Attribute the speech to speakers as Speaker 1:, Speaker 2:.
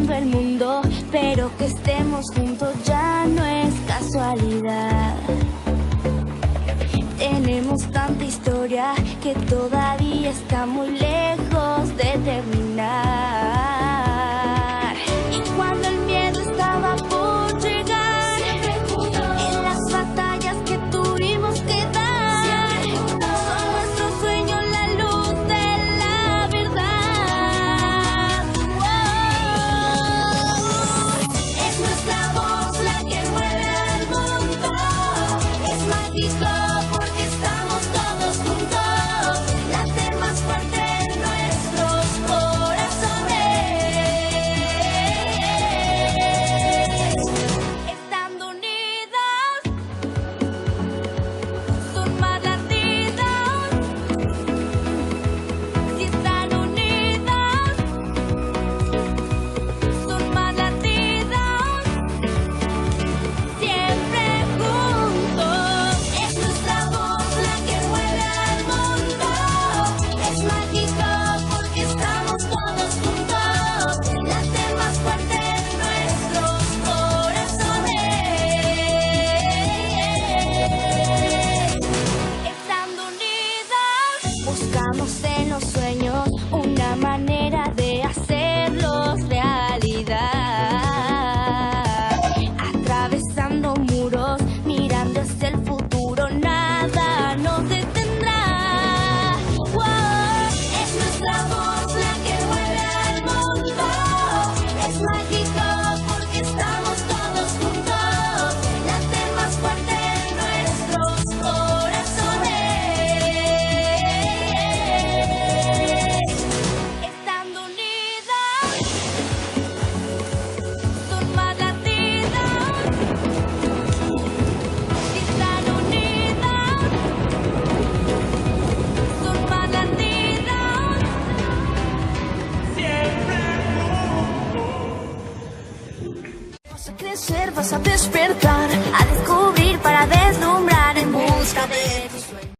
Speaker 1: cambiando el mundo, pero que estemos juntos ya no es casualidad. Tenemos tanta historia que todavía está muy lejos de terminar. Y cuando el miedo estaba por llegar, siempre juntos, en las batallas que tuvimos que dar, son nuestros sueños la luz de la verdad. Es nuestra voz la que mueve al mundo, es mágico. Buscamos en los sueños una manera de hacerlos realidad. Atravesando muros, mirando hacia el futuro, nada nos detendrá. Es nuestra voz la que mueve al mundo, es mágico porque estamos todos juntos. Late más fuerte nuestros corazones. Vas a crecer, vas a despertar.